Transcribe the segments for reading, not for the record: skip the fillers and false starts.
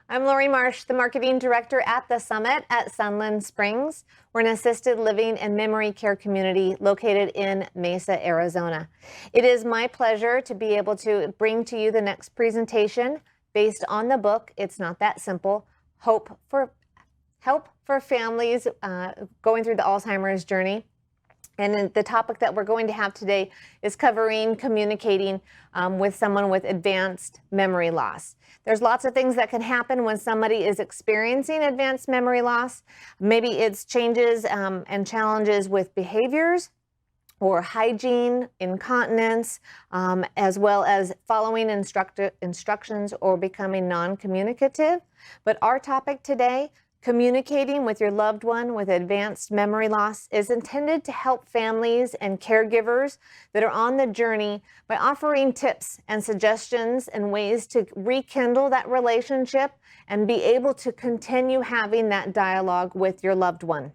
I'm Lori Marsh, the Marketing Director at the Summit at Sunland Springs. We're an assisted living and memory care community located in Mesa, Arizona. It is my pleasure to be able to bring to you the next presentation based on the book, It's Not That Simple, Help for Families Going Through the Alzheimer's Journey. And the topic that we're going to have today is covering communicating with someone with advanced memory loss. There's lots of things that can happen when somebody is experiencing advanced memory loss. Maybe it's changes and challenges with behaviors or hygiene, incontinence, as well as following instructions or becoming non-communicative. But our topic today, communicating with your loved one with advanced memory loss, is intended to help families and caregivers that are on the journey by offering tips and suggestions and ways to rekindle that relationship and be able to continue having that dialogue with your loved one.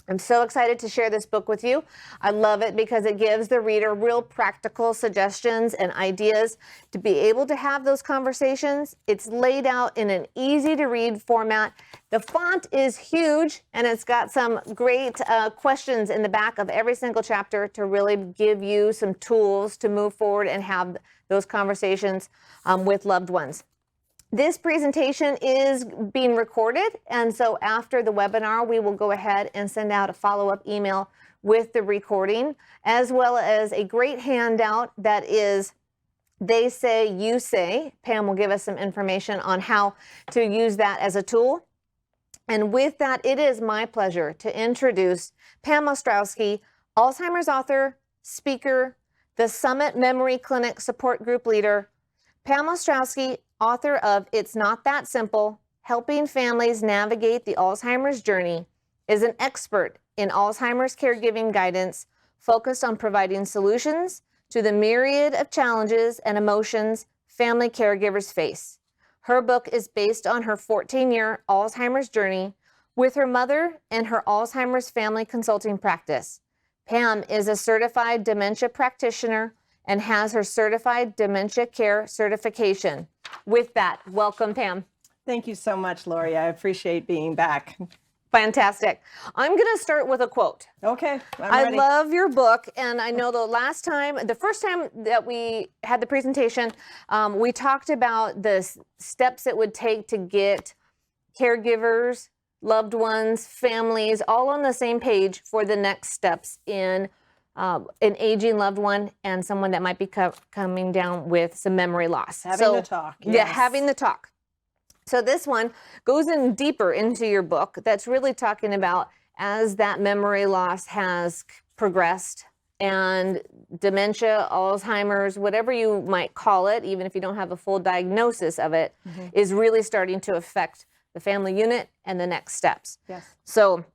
I'm so excited to share this book with you. I love it because it gives the reader real practical suggestions and ideas to be able to have those conversations. It's laid out in an easy to read format. The font is huge and it's got some great questions in the back of every single chapter to really give you some tools to move forward and have those conversations with loved ones. This presentation is being recorded, and so after the webinar, we will go ahead and send out a follow-up email with the recording, as well as a great handout that is They Say, You Say. Pam will give us some information on how to use that as a tool. And with that, it is my pleasure to introduce Pam Ostrowski, Alzheimer's author, speaker, the Summit Memory Clinic Support Group leader. Pam Ostrowski, author of It's Not That Simple, Helping Families Navigate the Alzheimer's Journey, is an expert in Alzheimer's caregiving guidance focused on providing solutions to the myriad of challenges and emotions family caregivers face. Her book is based on her 14-year Alzheimer's journey with her mother and her Alzheimer's family consulting practice. Pam is a certified dementia practitioner and has her certified dementia care certification. With that, welcome, Pam. Thank you so much, Lori. I appreciate being back. Fantastic. I'm going to start with a quote. Okay, I love your book, and I know the first time that we had the presentation, we talked about the steps it would take to get caregivers, loved ones, families, all on the same page for the next steps in an aging loved one and someone that might be coming down with some memory loss. Having the talk. Yes. Yeah, having the talk. So this one goes in deeper into your book. That's really talking about as that memory loss has progressed and dementia, Alzheimer's, whatever you might call it, even if you don't have a full diagnosis of it, is really starting to affect the family unit and the next steps. Yes. So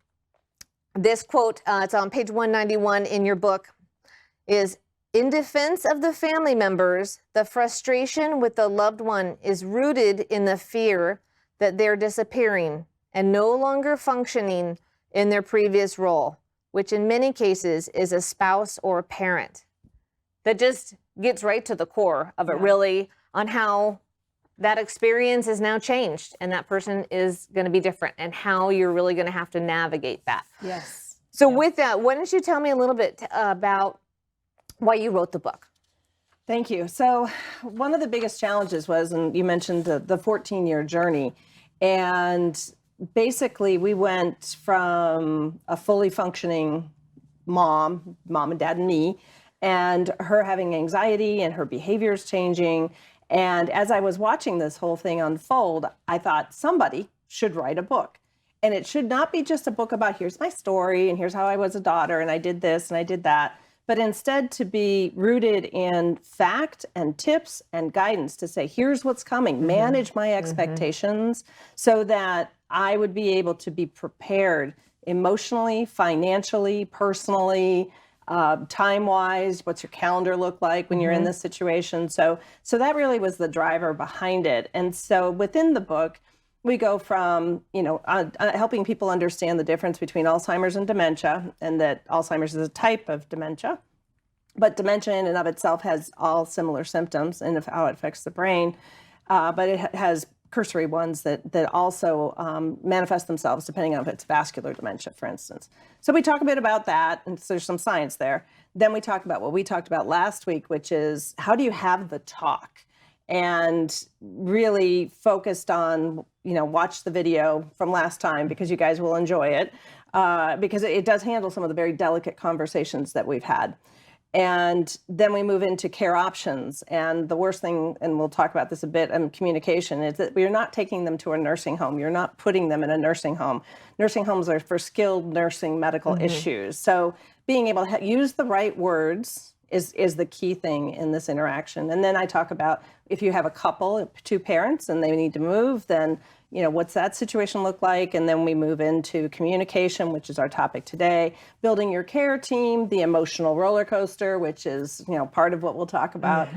this quote, it's on page 191 in your book, is, "In defense of the family members, the frustration with the loved one is rooted in the fear that they're disappearing and no longer functioning in their previous role, which in many cases is a spouse or a parent." That just gets right to the core of it, really, on how that experience is now changed and that person is going to be different and how you're really going to have to navigate that. Yes. So with that, why don't you tell me a little bit about why you wrote the book? Thank you. So one of the biggest challenges was, and you mentioned the 14-year journey, and basically we went from a fully functioning mom and dad and me, and her having anxiety and her behaviors changing. And as I was watching this whole thing unfold, I thought somebody should write a book. And it should not be just a book about here's my story and here's how I was a daughter and I did this and I did that, but instead to be rooted in fact and tips and guidance to say, here's what's coming, manage my expectations so that I would be able to be prepared emotionally, financially, personally, time-wise, what's your calendar look like when you're in this situation? So that really was the driver behind it. And so within the book, we go from, helping people understand the difference between Alzheimer's and dementia, and that Alzheimer's is a type of dementia, but dementia in and of itself has all similar symptoms and how it affects the brain. But it has cursory ones that also manifest themselves depending on if it's vascular dementia, for instance. So we talk a bit about that, and so there's some science there. Then we talk about what we talked about last week, which is how do you have the talk? And really focused on, watch the video from last time because you guys will enjoy it, because it does handle some of the very delicate conversations that we've had. And then we move into care options. And the worst thing, and we'll talk about this a bit, communication, is that we're not taking them to a nursing home. You're not putting them in a nursing home. Nursing homes are for skilled nursing medical issues. So being able to use the right words is the key thing in this interaction. And then I talk about if you have a couple, two parents, and they need to move, then what's that situation look like? And then we move into communication, which is our topic today, building your care team, the emotional roller coaster, which is part of what we'll talk about,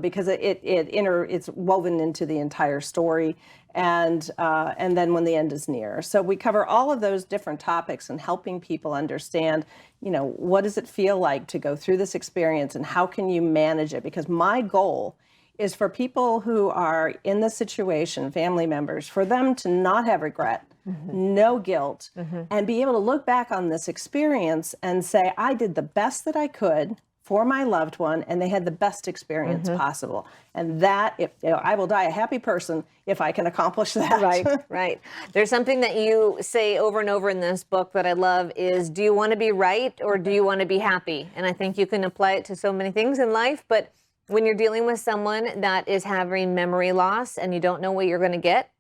because it's woven into the entire story, and then when the end is near. So we cover all of those different topics and helping people understand, what does it feel like to go through this experience and how can you manage it? Because my goal is for people who are in this situation, family members, for them to not have regret, no guilt, and be able to look back on this experience and say, I did the best that I could for my loved one, and they had the best experience possible. And that, I will die a happy person if I can accomplish that. Right, right. There's something that you say over and over in this book that I love is, do you want to be right or do you want to be happy? And I think you can apply it to so many things in life, but when you're dealing with someone that is having memory loss and you don't know what you're going to get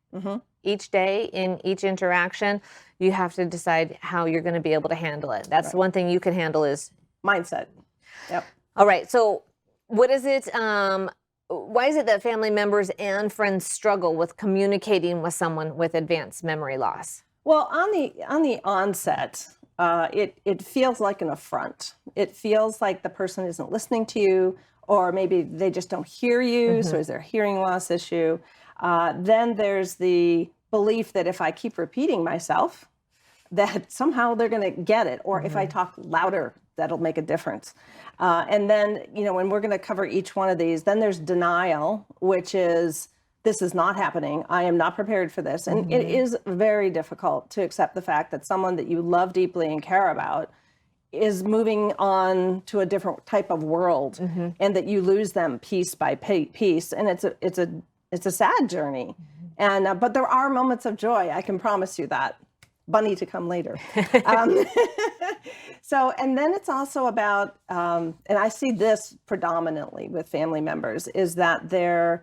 each day in each interaction, you have to decide how you're going to be able to handle it. That's one thing you can handle is mindset. Yep. All right. So what is it? Why is it that family members and friends struggle with communicating with someone with advanced memory loss? Well, on the onset, it feels like an affront. It feels like the person isn't listening to you, or maybe they just don't hear you. So is there a hearing loss issue? Then there's the belief that if I keep repeating myself, that somehow they're going to get it. Or if I talk louder, that'll make a difference. And then, when we're going to cover each one of these, then there's denial, which is, this is not happening. I am not prepared for this. And it is very difficult to accept the fact that someone that you love deeply and care about is moving on to a different type of world, and that you lose them piece by piece. And it's a sad journey. And but there are moments of joy. I can promise you that. Bunny to come later. So, and then it's also about, and I see this predominantly with family members, is that they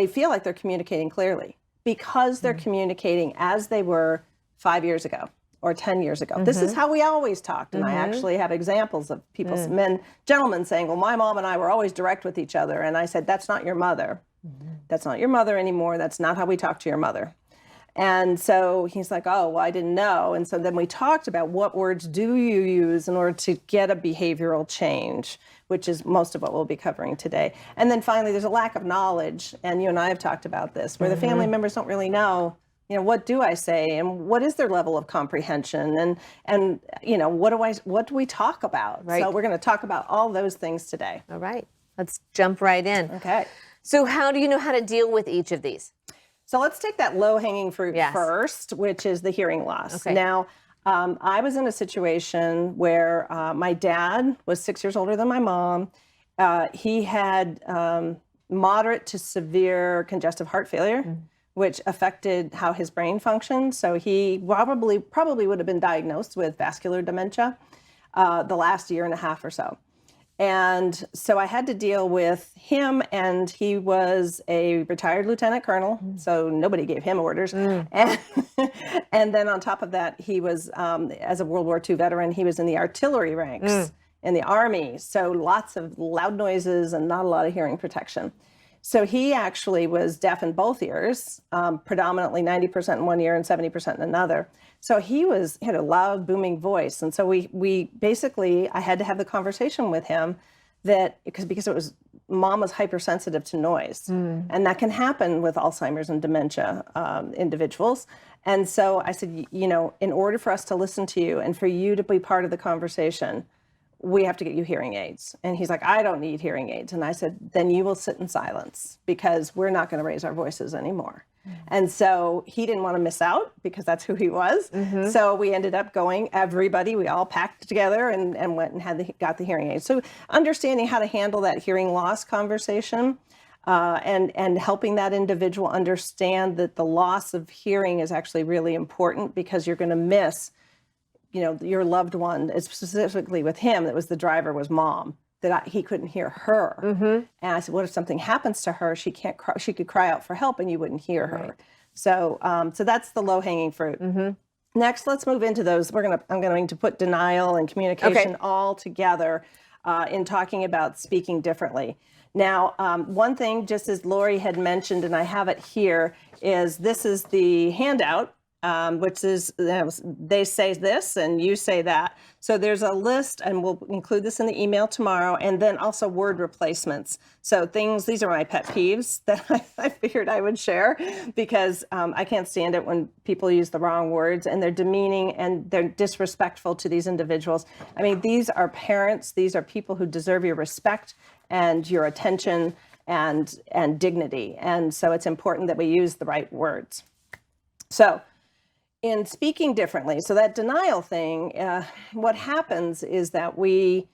feel like they're communicating clearly because they're communicating as they were 5 years ago or 10 years ago. This is how we always talked. And I actually have examples of people, gentlemen saying, well, my mom and I were always direct with each other. And I said, that's not your mother. That's not your mother anymore. That's not how we talk to your mother. And so he's like, oh, well, I didn't know. And so then we talked about what words do you use in order to get a behavioral change, which is most of what we'll be covering today. And then finally, there's a lack of knowledge. And you and I have talked about this, where the family members don't really know, what do I say? And what is their level of comprehension? And what do we talk about? Right. So we're going to talk about all those things today. All right. Let's jump right in. Okay. So how do you know how to deal with each of these? So let's take that low-hanging fruit first, which is the hearing loss. Okay. Now, I was in a situation where my dad was 6 years older than my mom. He had moderate to severe congestive heart failure, which affected how his brain functioned. So he probably would have been diagnosed with vascular dementia the last year and a half or so. And so I had to deal with him, and he was a retired lieutenant colonel, so nobody gave him orders. And then on top of that, he was, as a World War II veteran, he was in the artillery ranks in the Army. So lots of loud noises and not a lot of hearing protection. So he actually was deaf in both ears, predominantly 90% in one ear and 70% in another. So he had a loud, booming voice. And so we basically, I had to have the conversation with him that, because it was, mom was hypersensitive to noise. And that can happen with Alzheimer's and dementia individuals. And so I said, in order for us to listen to you and for you to be part of the conversation, we have to get you hearing aids. And he's like, I don't need hearing aids. And I said, then you will sit in silence because we're not going to raise our voices anymore. And so he didn't want to miss out because that's who he was. So we ended up going, everybody, we all packed together and went and got the hearing aids. So understanding how to handle that hearing loss conversation and helping that individual understand that the loss of hearing is actually really important because you're going to miss, your loved one, specifically with him, that was the driver, was mom, that he couldn't hear her. And I said, what if something happens to her? She can't cry, she could cry out for help and you wouldn't hear her. Right. So that's the low hanging fruit. Next, let's move into those. I'm going to put denial and communication all together in talking about speaking differently. Now, one thing, just as Lori had mentioned, and I have it here, is this is the handout, which is, they say this and you say that. So there's a list, and we'll include this in the email tomorrow, and then also word replacements. So these are my pet peeves that I figured I would share because I can't stand it when people use the wrong words and they're demeaning and they're disrespectful to these individuals. I mean, these are parents, these are people who deserve your respect and your attention and dignity. And so it's important that we use the right words. So in speaking differently, so that denial thing, what happens is that we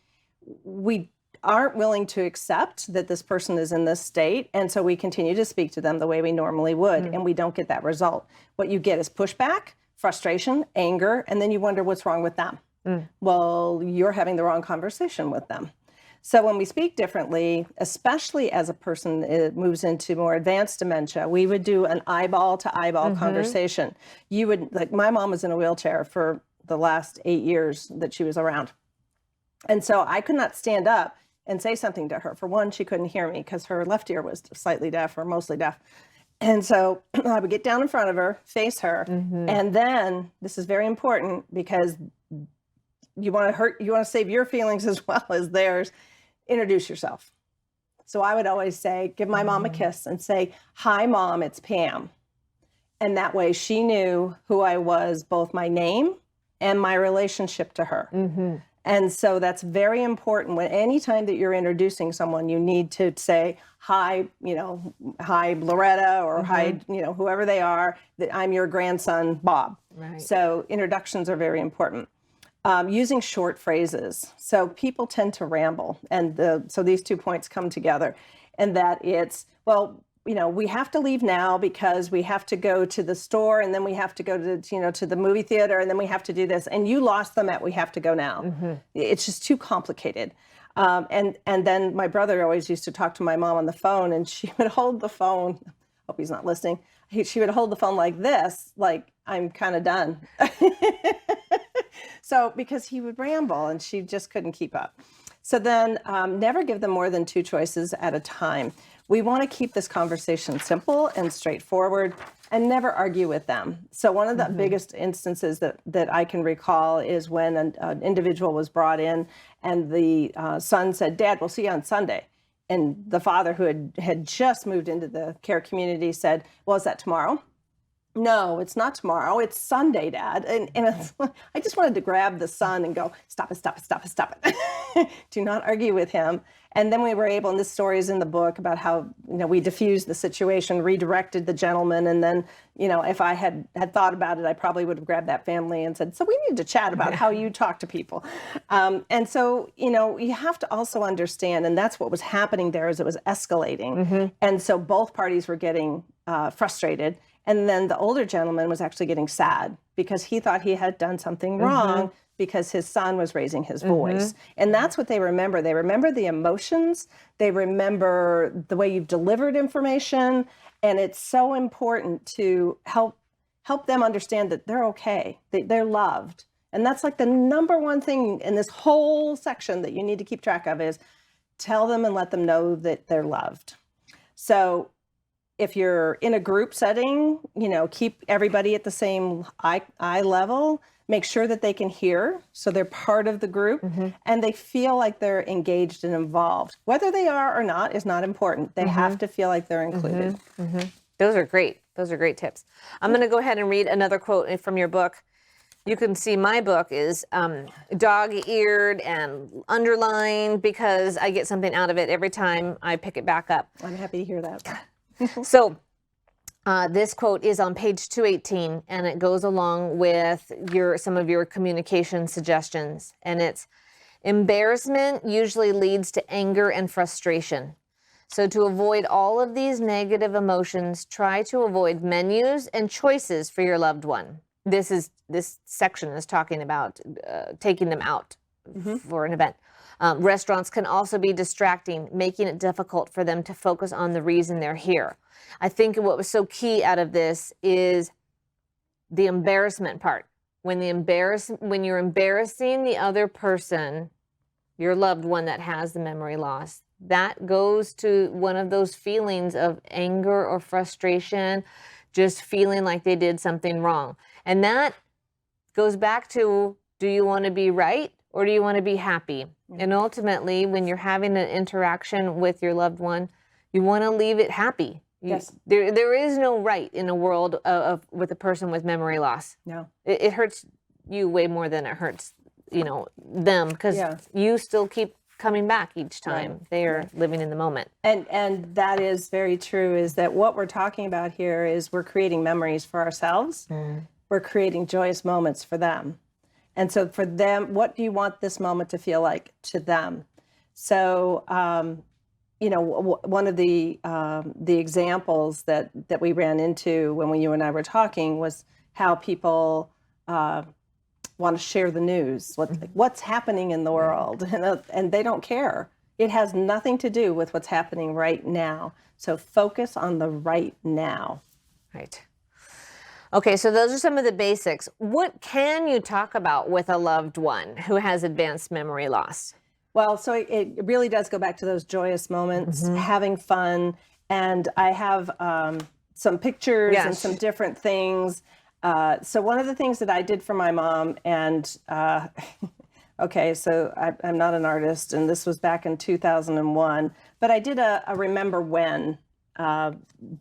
aren't willing to accept that this person is in this state, and so we continue to speak to them the way we normally would, and we don't get that result. What you get is pushback, frustration, anger, and then you wonder what's wrong with them. Well, you're having the wrong conversation with them. So when we speak differently, especially as a person moves into more advanced dementia, we would do an eyeball to eyeball conversation. You would, like, my mom was in a wheelchair for the last 8 years that she was around. And so I could not stand up and say something to her. For one, she couldn't hear me because her left ear was slightly deaf or mostly deaf. And so I would get down in front of her, face her, and then, this is very important because you want to save your feelings as well as theirs. Introduce yourself. So I would always say, give my mom a kiss and say, hi, Mom, it's Pam. And that way she knew who I was, both my name and my relationship to her. And so that's very important. Anytime that you're introducing someone, you need to say, hi, hi, Loretta, or hi, whoever they are, that I'm your grandson, Bob. Right. So introductions are very important. Using short phrases. So people tend to ramble. And so these 2 points come together. And that it's, well, we have to leave now because we have to go to the store, and then we have to go to the movie theater, and then we have to do this. And you lost them at we have to go now. It's just too complicated. And then my brother always used to talk to my mom on the phone, and she would hold the phone. Hope he's not listening. She would hold the phone like this, like, I'm kind of done. So because he would ramble and she just couldn't keep up. So then never give them more than 2 choices at a time. We want to keep this conversation simple and straightforward and never argue with them. So one of the biggest instances that I can recall is when an individual was brought in and the son said, Dad, we'll see you on Sunday. And the father, who had just moved into the care community, said, well, is that tomorrow? No, it's not tomorrow. It's Sunday, Dad. And I just wanted to grab the son and go, stop it, stop it, stop it, stop it. Do not argue with him. And then we were able, and this story is in the book, about how, we diffused the situation, redirected the gentleman. And then, if I had thought about it, I probably would have grabbed that family and said, so we need to chat about how you talk to people. And so, you have to also understand, and that's what was happening there, is it was escalating. And so both parties were getting frustrated. And then the older gentleman was actually getting sad because he thought he had done something wrong because his son was raising his voice. And that's what they remember. They remember the emotions. They remember the way you've delivered information. And it's so important to help them understand that they're okay, they're loved. And that's like the number one thing in this whole section that you need to keep track of, is tell them and let them know that they're loved. So if you're in a group setting, keep everybody at the same eye level. Make sure that they can hear, so they're part of the group, and they feel like they're engaged and involved. Whether they are or not is not important. They have to feel like they're included. Those are great. Those are great tips. I'm going to go ahead and read another quote from your book. You can see my book is dog-eared and underlined because I get something out of it every time I pick it back up. I'm happy to hear that. So this quote is on page 218, and it goes along with some of your communication suggestions. And it's, embarrassment usually leads to anger and frustration. So to avoid all of these negative emotions, try to avoid menus and choices for your loved one. This section is talking about taking them out for an event. Restaurants can also be distracting, making it difficult for them to focus on the reason they're here. I think what was so key out of this is the embarrassment part. When you're embarrassing the other person, your loved one that has the memory loss, that goes to one of those feelings of anger or frustration, just feeling like they did something wrong. And that goes back to, do you want to be right or do you want to be happy? And ultimately, when you're having an interaction with your loved one, you want to leave it happy. Yes. There is no right in a world with a person with memory loss. No. It hurts you way more than it hurts, them, because you still keep coming back each time they are living in the moment. And that is very true, is that what we're talking about here is we're creating memories for ourselves. We're creating joyous moments for them. And so for them, what do you want this moment to feel like to them? So, one of the examples that we ran into when you and I were talking was how people want to share the news, what's happening in the world, and they don't care. It has nothing to do with what's happening right now. So focus on the right now. Right. Okay, so those are some of the basics. What can you talk about with a loved one who has advanced memory loss? Well, so it really does go back to those joyous moments, having fun. And I have some pictures and some different things. So one of the things that I did for my mom, and okay, so I'm not an artist, and this was back in 2001, but I did a Remember When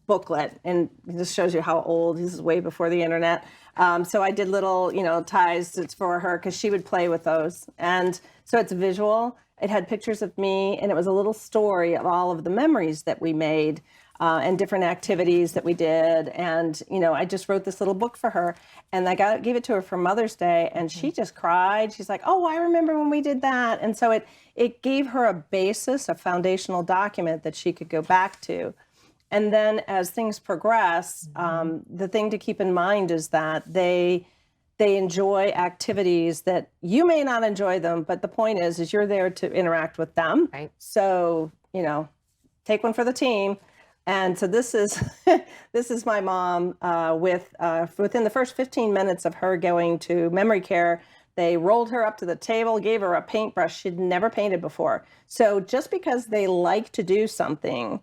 booklet, and this shows you how old. This is way before the internet. So I did little, ties for her because she would play with those. And so it's visual. It had pictures of me, and it was a little story of all of the memories that we made and different activities that we did. And, I just wrote this little book for her, and I gave it to her for Mother's Day, and she just cried. She's like, oh, I remember when we did that. And so it gave her a basis, a foundational document that she could go back to. And then as things progress, the thing to keep in mind is that they enjoy activities that you may not enjoy them, but the point is you're there to interact with them. Right. So, take one for the team. And so this is my mom within the first 15 minutes of her going to memory care, they rolled her up to the table, gave her a paintbrush. She'd never painted before. So just because they like to do something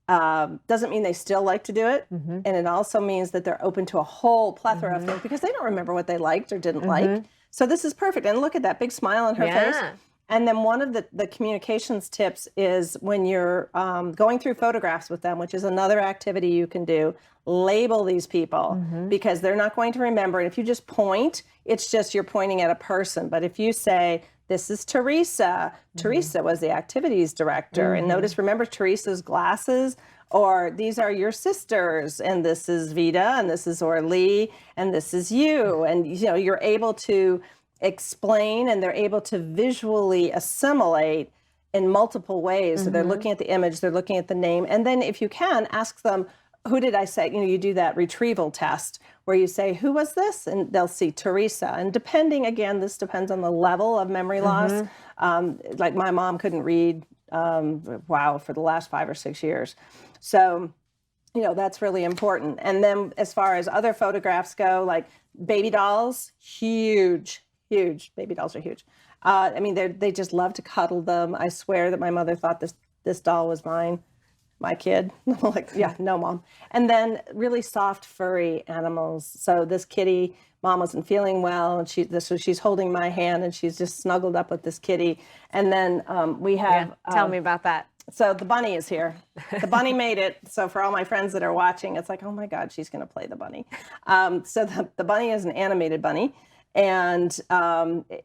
doesn't mean they still like to do it. And it also means that they're open to a whole plethora of things because they don't remember what they liked or didn't like. So this is perfect. And look at that big smile on her face. And then one of the communications tips is when you're going through photographs with them, which is another activity you can do, label these people because they're not going to remember. And if you just point, it's just you're pointing at a person. But if you say, this is Teresa. Teresa was the activities director. And remember Teresa's glasses? Or these are your sisters, and this is Vita, and this is Orly, and this is you. And you're able to explain, and they're able to visually assimilate in multiple ways. So they're looking at the image, they're looking at the name. And then if you can, ask them, who did I say? You do that retrieval test where you say, who was this? And they'll see Teresa. And this depends on the level of memory loss. Like my mom couldn't read, for the last 5 or 6 years. So, that's really important. And then as far as other photographs go, like baby dolls, huge. Baby dolls are huge. They just love to cuddle them. I swear that my mother thought this doll was mine. My kid. Like, yeah, no, Mom. And then really soft, furry animals. So this kitty, Mom wasn't feeling well, and she's holding my hand, and she's just snuggled up with this kitty. And then we have... tell me about that. So the bunny is here. The bunny made it. So for all my friends that are watching, it's like, oh my God, she's going to play the bunny. So the bunny is an animated bunny. And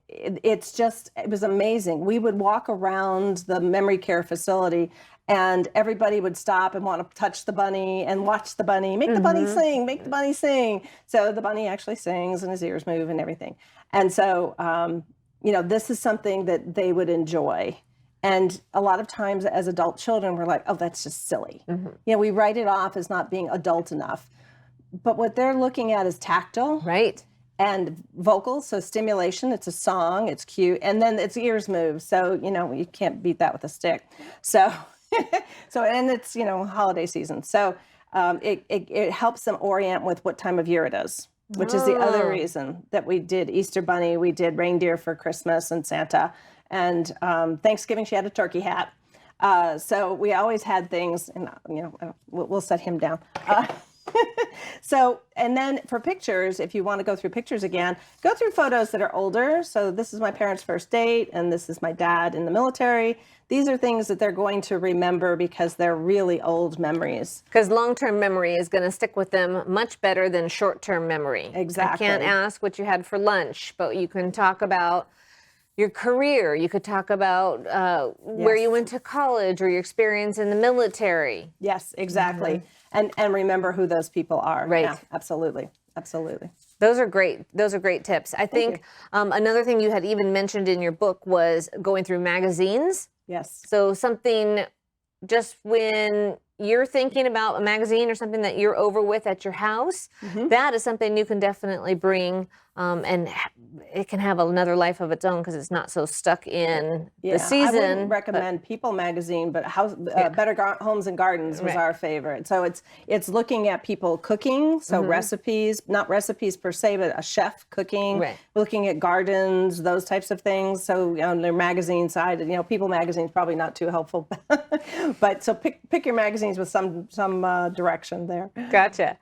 it was amazing. We would walk around the memory care facility and everybody would stop and want to touch the bunny and watch the bunny, make the bunny sing, make the bunny sing. So the bunny actually sings and his ears move and everything. And so, this is something that they would enjoy. And a lot of times as adult children, we're like, oh, that's just silly. We write it off as not being adult enough. But what they're looking at is tactile. Right. And vocal, so stimulation, it's a song, it's cute, and then its ears move, so, you can't beat that with a stick. So, and it's, holiday season. So it helps them orient with what time of year it is, which is the other reason that we did Easter Bunny, we did reindeer for Christmas and Santa, and Thanksgiving she had a turkey hat. So we always had things, and, we'll set him down. So, and then for pictures, if you want to go through pictures again, go through photos that are older. So this is my parents' first date, and this is my dad in the military. These are things that they're going to remember because they're really old memories. Because long-term memory is going to stick with them much better than short-term memory. Exactly. I can't ask what you had for lunch, but you can talk about your career. You could talk about where you went to college or your experience in the military. Yes, exactly. And remember who those people are. Right. Yeah, absolutely. Absolutely. Those are great. Those are great tips. I think another thing you had even mentioned in your book was going through magazines. Yes. So something just when you're thinking about a magazine or something that you're over with at your house, that is something you can definitely bring, and it can have another life of its own because it's not so stuck in the season. I wouldn't recommend People magazine, but Better Homes and Gardens was our favorite. So it's looking at people cooking, so recipes, not recipes per se, but a chef cooking, looking at gardens, those types of things. So on their magazine side, People magazine is probably not too helpful, but so pick your magazines with some direction there. Gotcha.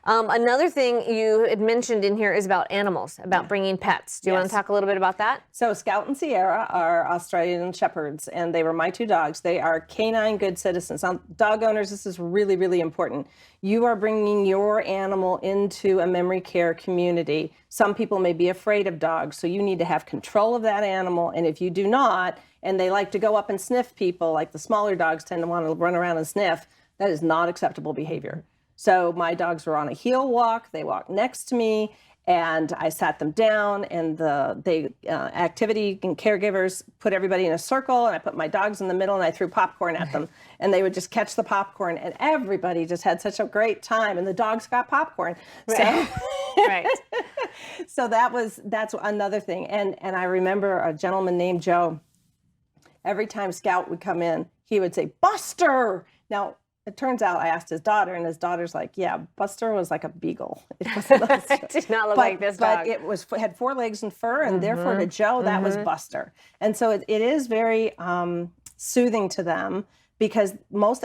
Another thing you had mentioned in here is about animals, about bringing pets. Do you want to talk a little bit about that? So Scout and Sierra are Australian Shepherds, and they were my two dogs. They are canine good citizens. Now, dog owners, this is really, really important. You are bringing your animal into a memory care community. Some people may be afraid of dogs, so you need to have control of that animal. And if you do not, and they like to go up and sniff people, like the smaller dogs tend to want to run around and sniff, that is not acceptable behavior. So my dogs were on a heel walk. They walked next to me, and I sat them down, and the activity and caregivers put everybody in a circle, and I put my dogs in the middle, and I threw popcorn at them, and they would just catch the popcorn, and everybody just had such a great time, and the dogs got popcorn. Right. So that's another thing. And I remember a gentleman named Joe. Every time Scout would come in, he would say, "Buster!" Now, it turns out I asked his daughter, and his daughter's like, yeah, Buster was like a beagle. It did not look like this dog. But it had 4 legs and fur, and therefore to Joe, that was Buster. And so it is very soothing to them because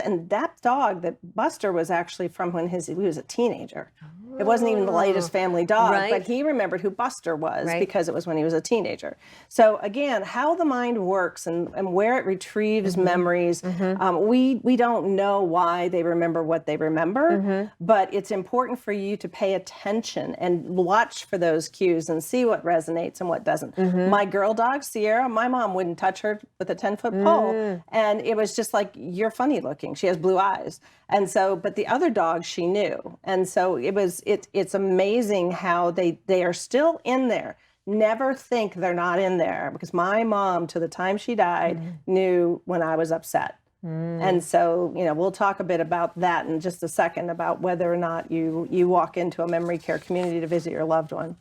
and that dog, that Buster was actually from when he was a teenager. It wasn't even the latest family dog, but he remembered who Buster was because it was when he was a teenager. So again, how the mind works and where it retrieves memories, we don't know why they remember what they remember, but it's important for you to pay attention and watch for those cues and see what resonates and what doesn't. My girl dog, Sierra, my mom wouldn't touch her with a 10-foot pole, and it was just like, you're funny looking. She has blue eyes. And so, but the other dog she knew. And so it's amazing how they are still in there. Never think they're not in there, because my mom, to the time she died, knew when I was upset. And so, we'll talk a bit about that in just a second, about whether or not you walk into a memory care community to visit your loved one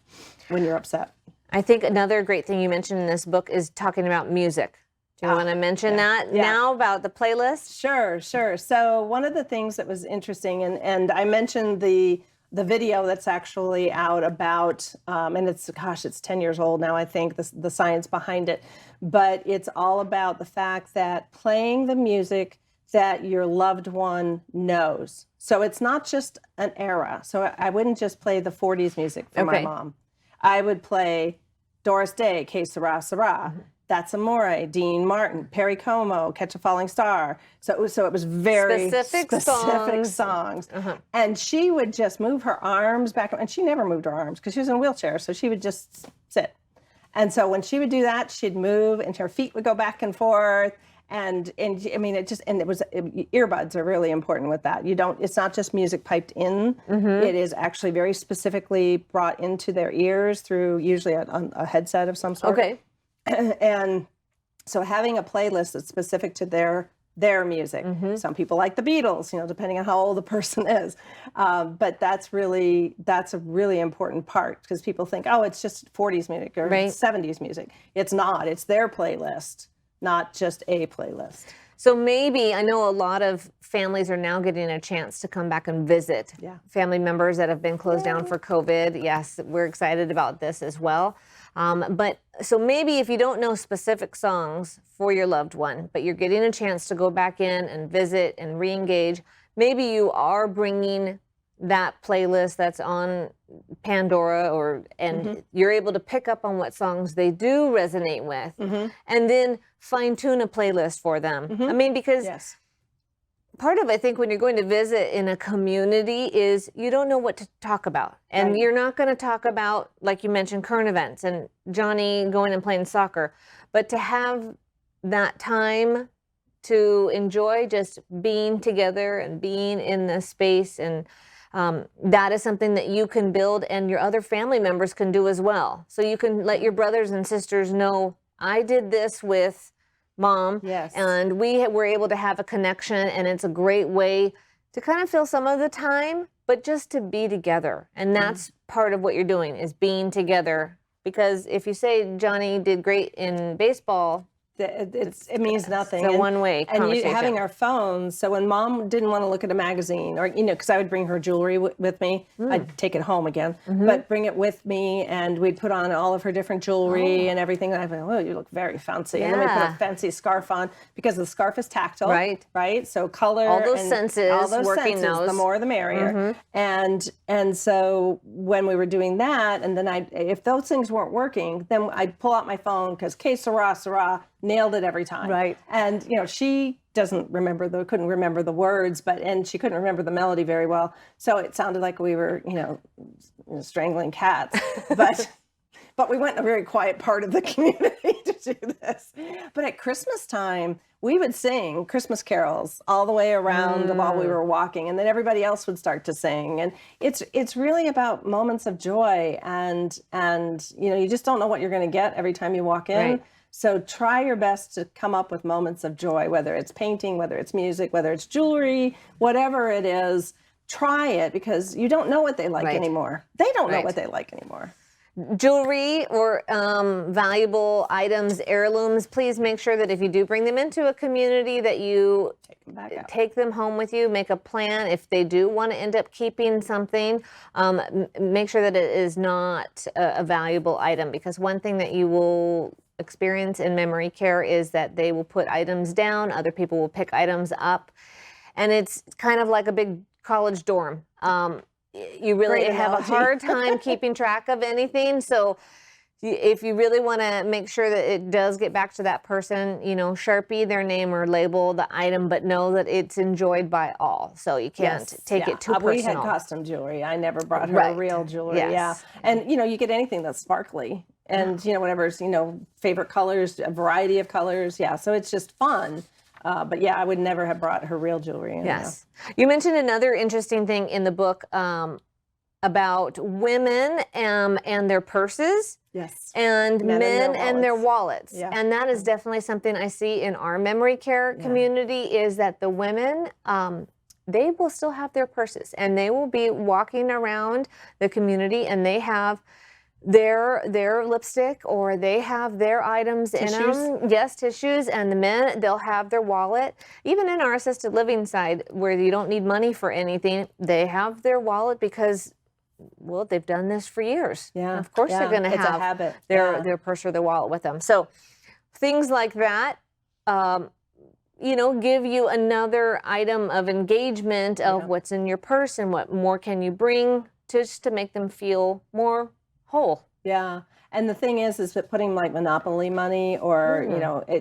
when you're upset. I think another great thing you mentioned in this book is talking about music. Do you want to mention that now about the playlist? Sure. So one of the things that was interesting, and I mentioned the video that's actually out about, and it's 10 years old now, I think, the science behind it, but it's all about the fact that playing the music that your loved one knows. So it's not just an era. So I wouldn't just play the 40s music for my mom. I would play Doris Day, Que Sera, Sera. That's Amore, Dean Martin, Perry Como, Catch a Falling Star. So it was very Specific songs. And she would just move her arms back, and she never moved her arms because she was in a wheelchair, so she would just sit. And so when she would do that, she'd move, and her feet would go back and forth. And I mean, earbuds are really important with that. It's not just music piped in. It is actually very specifically brought into their ears through usually a headset of some sort. Okay. And so having a playlist that's specific to their music. Some people like the Beatles, depending on how old the person is. But that's a really important part, because people think, oh, it's just 40s music or 70s music. It's not. It's their playlist, not just a playlist. So maybe, I know a lot of families are now getting a chance to come back and visit family members that have been closed down for COVID. Yes, we're excited about this as well. But so maybe if you don't know specific songs for your loved one, but you're getting a chance to go back in and visit and re-engage, maybe you are bringing that playlist that's on Pandora, and you're able to pick up on what songs they do resonate with, and then fine tune a playlist for them. I mean, because part of, I think, when you're going to visit in a community is you don't know what to talk about. And you're not going to talk about, like you mentioned, current events and Johnny going and playing soccer. But to have that time to enjoy just being together and being in the space, and that is something that you can build and your other family members can do as well. So you can let your brothers and sisters know, I did this with Mom, and we were able to have a connection, and it's a great way to kind of fill some of the time, but just to be together. And that's part of what you're doing, is being together. Because if you say Johnny did great in baseball, it means nothing. It's a one-way conversation. And having our phones, so when Mom didn't want to look at a magazine, or, because I would bring her jewelry with me, I'd take it home again, but bring it with me, and we'd put on all of her different jewelry and everything. And I'd be like, oh, you look very fancy. And then we put a fancy scarf on, because the scarf is tactile. Right? So color. All those senses, the more the merrier. And so when we were doing that, and then if those things weren't working, then I'd pull out my phone, because que sera, sera, nailed it every time. Right. And, she couldn't remember the words, and she couldn't remember the melody very well. So it sounded like we were, strangling cats. But we went in a very quiet part of the community to do this. But at Christmas time, we would sing Christmas carols all the way around while we were walking, and then everybody else would start to sing. And it's really about moments of joy, and you just don't know what you're going to get every time you walk in. Right. So try your best to come up with moments of joy, whether it's painting, whether it's music, whether it's jewelry, whatever it is. Try it, because you don't know what they like anymore. They don't know what they like anymore. Jewelry or valuable items, heirlooms, please make sure that if you do bring them into a community, that you take them home with you. Make a plan. If they do want to end up keeping something, make sure that it is not a valuable item, because one thing that you will experience in memory care is that they will put items down, other people will pick items up, and it's kind of like a big college dorm. You really have a hard time keeping track of anything. So if you really want to make sure that it does get back to that person, Sharpie their name or label the item, but know that it's enjoyed by all. So you can't take it too personal. We had custom jewelry. I never brought her real jewelry. Yeah. And, you get anything that's sparkly. And, whatever's, favorite colors, a variety of colors. Yeah, so it's just fun. But I would never have brought her real jewelry. Yes. You mentioned another interesting thing in the book about women and their purses. Yes. And men and their wallets. Yeah. And that is definitely something I see in our memory care community, is that the women, they will still have their purses, and they will be walking around the community, and they have their lipstick, or they have their items in them. Yes, tissues. And the men, they'll have their wallet. Even in our assisted living side, where you don't need money for anything, they have their wallet, because, well, they've done this for years. Yeah. Of course they're going to have a habit. their purse or their wallet with them. So things like that, give you another item of engagement of what's in your purse, and what more can you bring just to make them feel more whole. Yeah. And the thing is that putting like Monopoly money or,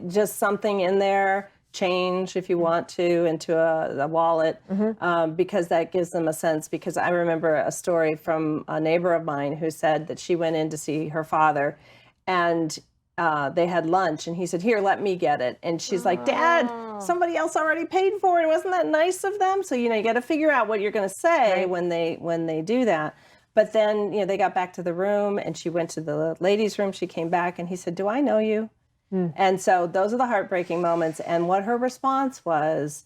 just something in there, change if you want to, into a wallet, because that gives them a sense. Because I remember a story from a neighbor of mine who said that she went in to see her father and they had lunch and he said, here, let me get it. And she's like, Dad, somebody else already paid for it. Wasn't that nice of them? So, you got to figure out what you're going to say when they do that. But then, they got back to the room and she went to the ladies' room. She came back and he said, do I know you? And so those are the heartbreaking moments. And what her response was,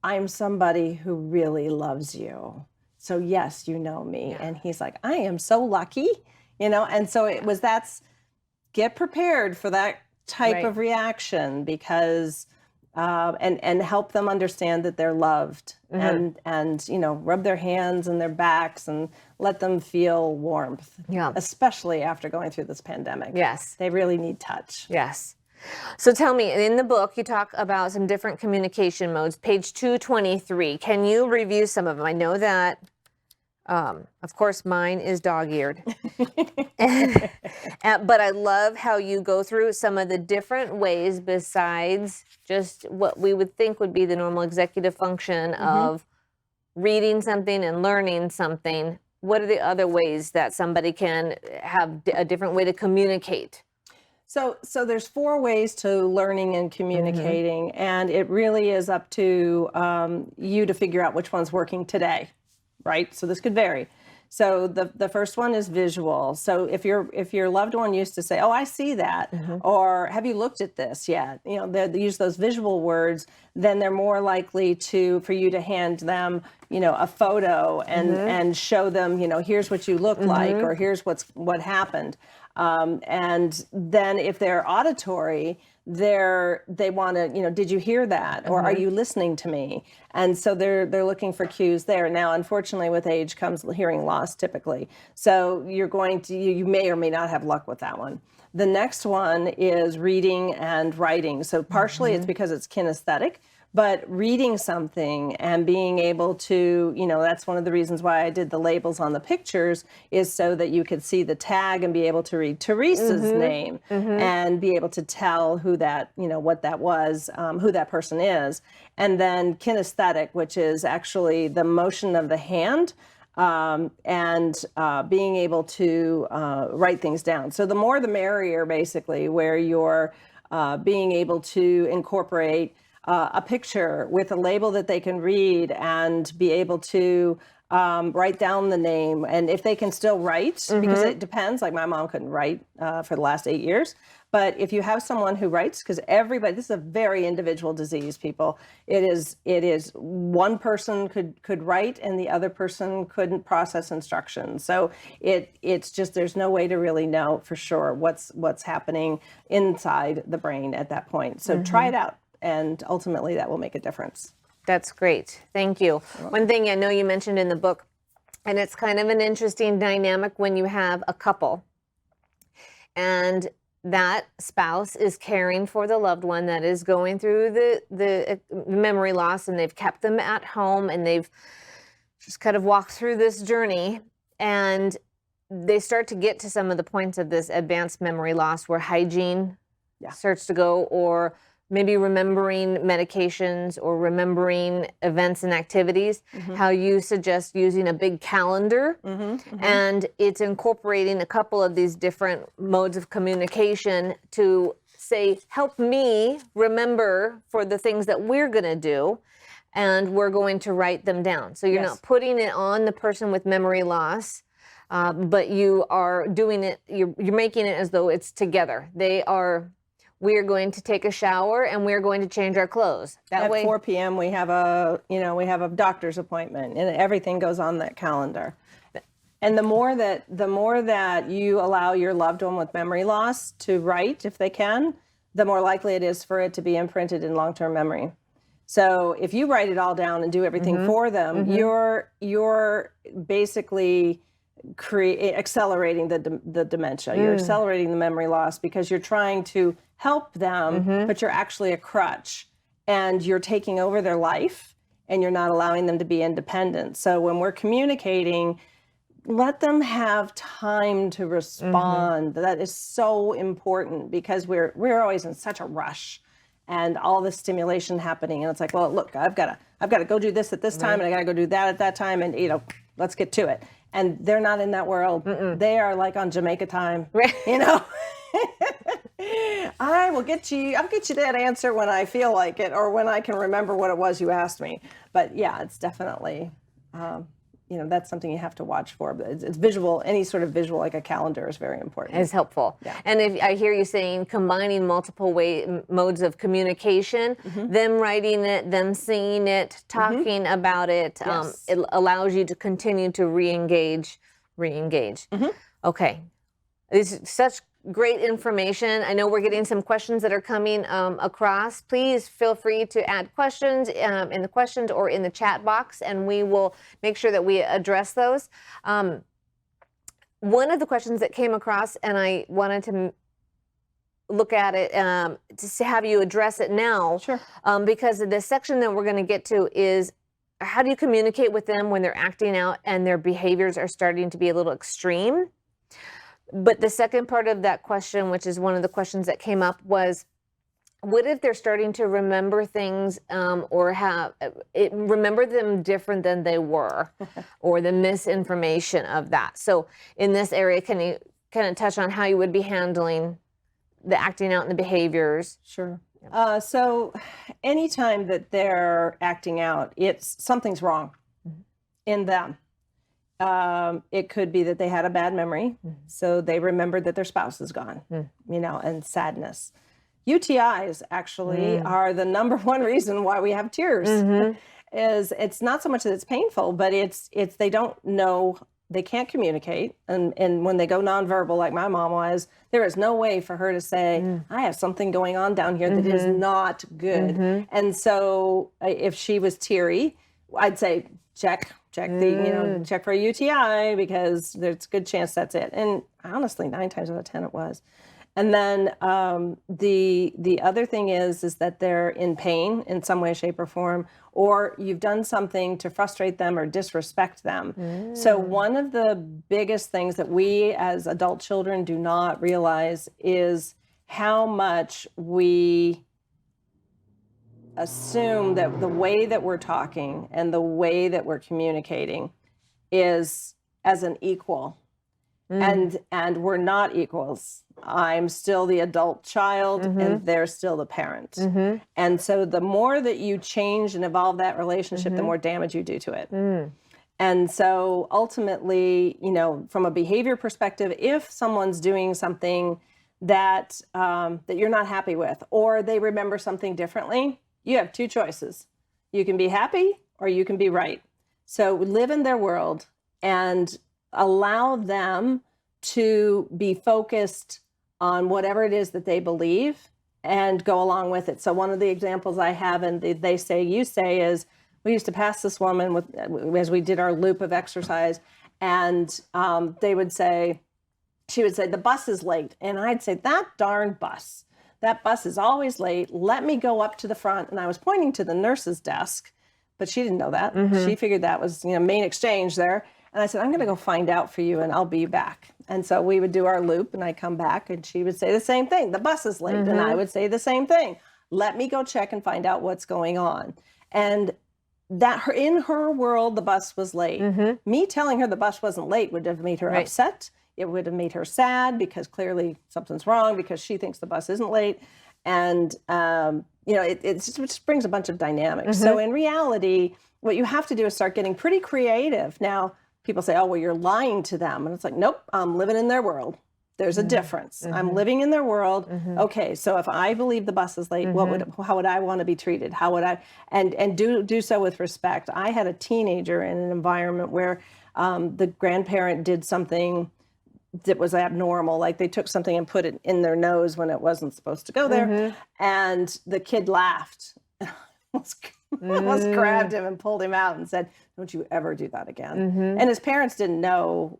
I'm somebody who really loves you. So yes, you know me. Yeah. And he's like, I am so lucky, and so it was, get prepared for that type of reaction because and help them understand that they're loved and rub their hands and their backs and let them feel warmth, especially after going through this pandemic. Yes. They really need touch. Yes. So tell me, in the book, you talk about some different communication modes. Page 223, can you review some of them? I know that, of course, mine is dog-eared. But I love how you go through some of the different ways besides just what we would think would be the normal executive function of reading something and learning something. What are the other ways that somebody can have a different way to communicate? So there's 4 ways to learning and communicating, and it really is up to you to figure out which one's working today, right? So this could vary. So the first one is visual. So if your loved one used to say, oh, I see that, or have you looked at this yet? They use those visual words, then they're more likely for you to hand them, a photo and show them, here's what you look like, or here's what happened. And then if they're auditory, they want to, did you hear that? Or are you listening to me? And so they're looking for cues there. Now, unfortunately, with age comes hearing loss typically. So you may or may not have luck with that one. The next one is reading and writing. So partially it's because it's kinesthetic, but reading something and being able to, that's one of the reasons why I did the labels on the pictures, is so that you could see the tag and be able to read Teresa's name and be able to tell who that, what that was, who that person is. And then kinesthetic, which is actually the motion of the hand and being able to write things down. So the more the merrier, basically, where you're being able to incorporate a picture with a label that they can read and be able to write down the name. And if they can still write, because it depends, like my mom couldn't write for the last 8 years. But if you have someone who writes, because this is a very individual disease, people. It is one person could write and the other person couldn't process instructions. So it's just, there's no way to really know for sure what's happening inside the brain at that point. So try it out. And ultimately, that will make a difference. That's great. Thank you. One thing I know you mentioned in the book, and it's kind of an interesting dynamic when you have a couple and that spouse is caring for the loved one that is going through the memory loss, and they've kept them at home and they've just kind of walked through this journey, and they start to get to some of the points of this advanced memory loss where hygiene starts to go, or maybe remembering medications or remembering events and activities, how you suggest using a big calendar. And it's incorporating a couple of these different modes of communication to say, help me remember for the things that we're going to do, and we're going to write them down. So you're not putting it on the person with memory loss, but you are doing it, you're making it as though it's together. We are going to take a shower and we're going to change our clothes. At 4 p.m. we have a doctor's appointment, and everything goes on that calendar. And the more that you allow your loved one with memory loss to write, if they can, the more likely it is for it to be imprinted in long-term memory. So if you write it all down and do everything for them, you're basically accelerating the dementia. You're accelerating the memory loss because you're trying to help them, but you're actually a crutch, and you're taking over their life and you're not allowing them to be independent. So when we're communicating, let them have time to respond. That is so important because we're always in such a rush and all this stimulation happening. And it's like, well, look, I've got to go do this at this time, and I got to go do that at that time. And, let's get to it. And they're not in that world. They are like on Jamaica time, I'll get you that answer when I feel like it, or when I can remember what it was you asked me. But yeah, it's definitely, that's something you have to watch for. But it's visual. Any sort of visual, like a calendar, is very important. Is helpful. Yeah. And if I hear you saying combining multiple modes of communication, them writing it, them seeing it, talking about it, Yes. it allows you to continue to re-engage. Okay. This is such great information. I know we're getting some questions that are coming across. Please feel free to add questions in the questions or in the chat box, and we will make sure that we address those. One of the questions that came across, and I wanted to look at it to have you address it now, Sure. Because the section that we're going to get to is how do you communicate with them when they're acting out and their behaviors are starting to be a little extreme? But the second part of that question, which is one of the questions that came up, was what if they're starting to remember things or remember them different than they were, or the misinformation of that? So in this area, can you kind of touch on how you would be handling the acting out and the behaviors? Sure. So anytime that they're acting out, something's wrong in them. It could be that they had a bad memory, so they remembered that their spouse is gone, and sadness. UTIs actually are the number one reason why we have tears. Is it's not so much that it's painful, but it's they don't know, they can't communicate, and when they go nonverbal, like my mom was, there is no way for her to say, I have something going on down here that is not good. And so if she was teary, I'd say check for a UTI, because there's a good chance that's it. And honestly, 9 times out of 10 it was. And then the other thing is that they're in pain in some way, shape, or form, or you've done something to frustrate them or disrespect them. So one of the biggest things that we as adult children do not realize is how much we assume that the way that we're talking and the way that we're communicating is as an equal. And we're not equals. I'm still the adult child and they're still the parent. And so the more that you change and evolve that relationship, the more damage you do to it. And so ultimately, from a behavior perspective, if someone's doing something that that you're not happy with, or they remember something differently, you have 2 choices. You can be happy or you can be right. So live in their world and allow them to be focused on whatever it is that they believe and go along with it. So one of the examples I have, and they say, you say, is we used to pass this woman as we did our loop of exercise, and she would say, the bus is late. And I'd say, that darn bus. That bus is always late. Let me go up to the front. And I was pointing to the nurse's desk, but she didn't know that. She figured that was, main exchange there. And I said, I'm going to go find out for you and I'll be back. And so we would do our loop and I'd come back and she would say the same thing. The bus is late. And I would say the same thing. Let me go check and find out what's going on. And that in her world, the bus was late. Me telling her the bus wasn't late would have made her upset. It would have made her sad because clearly something's wrong because she thinks the bus isn't late. And, it just brings a bunch of dynamics. So in reality, what you have to do is start getting pretty creative. Now, people say, oh, well, you're lying to them. And it's like, nope, I'm living in their world. There's a difference. I'm living in their world. Okay, so if I believe the bus is late, how would I want to be treated? How would I, and do so with respect. I had a teenager in an environment where the grandparent did something that was abnormal, like they took something and put it in their nose when it wasn't supposed to go there, and the kid laughed. Almost grabbed him and pulled him out and said, don't you ever do that again. And his parents didn't know,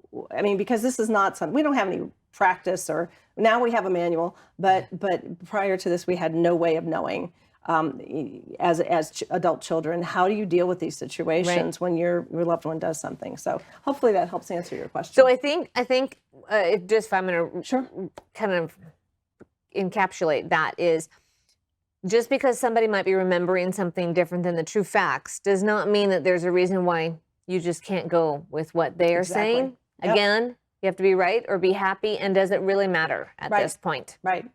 because this is not something, we don't have any practice, or now we have a manual, but prior to this, we had no way of knowing. as adult children. How do you deal with these situations when your loved one does something? So hopefully that helps answer your question. So I think if I'm going to kind of encapsulate that, is just because somebody might be remembering something different than the true facts does not mean that there's a reason why you just can't go with what they are saying. Again, you have to be right or be happy, and does it really matter at this point? Right.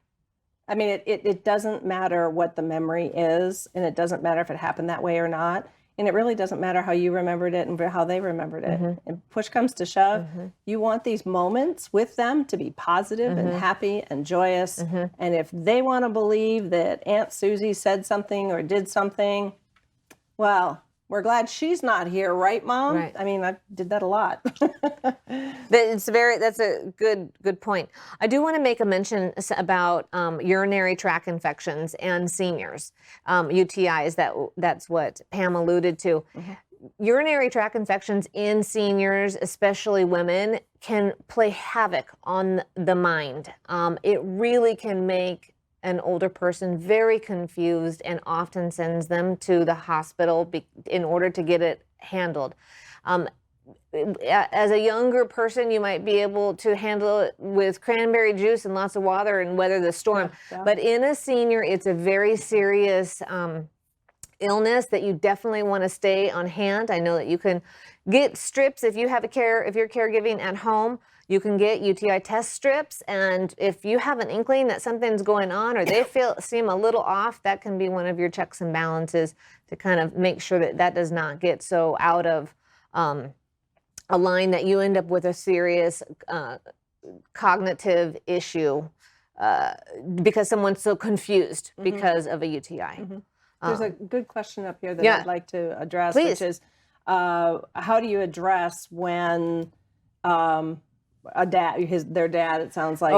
I mean, it doesn't matter what the memory is, and it doesn't matter if it happened that way or not, and it really doesn't matter how you remembered it and how they remembered it. And push comes to shove, you want these moments with them to be positive and happy and joyous. And if they want to believe that Aunt Susie said something or did something, well, we're glad she's not here, right, Mom? Right. I mean, I did that a lot. That's a good point. I do want to make a mention about urinary tract infections and seniors, UTIs. That's what Pam alluded to. Urinary tract infections in seniors, especially women, can play havoc on the mind. It really can make an older person very confused and often sends them to the hospital in order to get it handled. As a younger person, you might be able to handle it with cranberry juice and lots of water and weather the storm. But in a senior, it's a very serious illness that you definitely want to stay on hand. I know that you can get strips if you're caregiving at home. You can get UTI test strips, and if you have an inkling that something's going on or they seem a little off, that can be one of your checks and balances to kind of make sure that does not get so out of a line that you end up with a serious cognitive issue because someone's so confused because of a UTI. There's a good question up here that I'd like to address, Please. which is how do you address when their dad, it sounds like,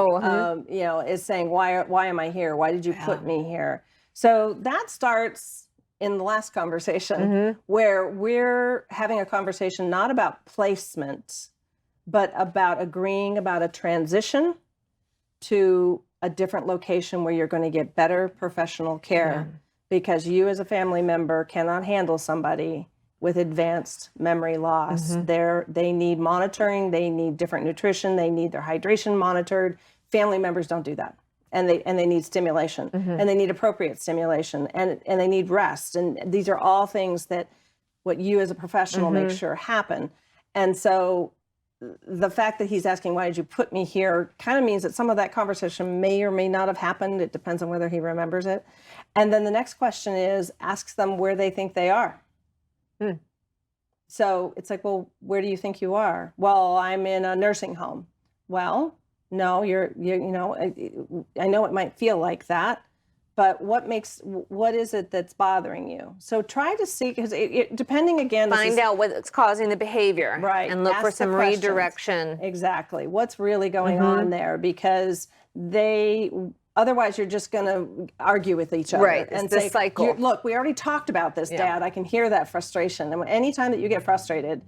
is saying, why am I here? Why did you put me here? So that starts in the last conversation where we're having a conversation not about placement, but about agreeing about a transition to a different location where you're going to get better professional care because you as a family member cannot handle somebody with advanced memory loss. They need monitoring, they need different nutrition, they need their hydration monitored. Family members don't do that. And they need stimulation, and they need appropriate stimulation, and they need rest. And these are all things that what you as a professional make sure happen. And so the fact that he's asking, why did you put me here, kind of means that some of that conversation may or may not have happened. It depends on whether he remembers it. And then the next question is, asks them where they think they are. So it's like, well, where do you think you are? Well, I'm in a nursing home. Well, no, I know it might feel like that, but what is it that's bothering you? So try to see, because depending again, find out what's causing the behavior, right? And look for some redirection. Exactly, what's really going on there? Because otherwise, you're just going to argue with each other. Right, and it's the cycle. Look, we already talked about this, Dad. I can hear that frustration. And anytime that you get frustrated,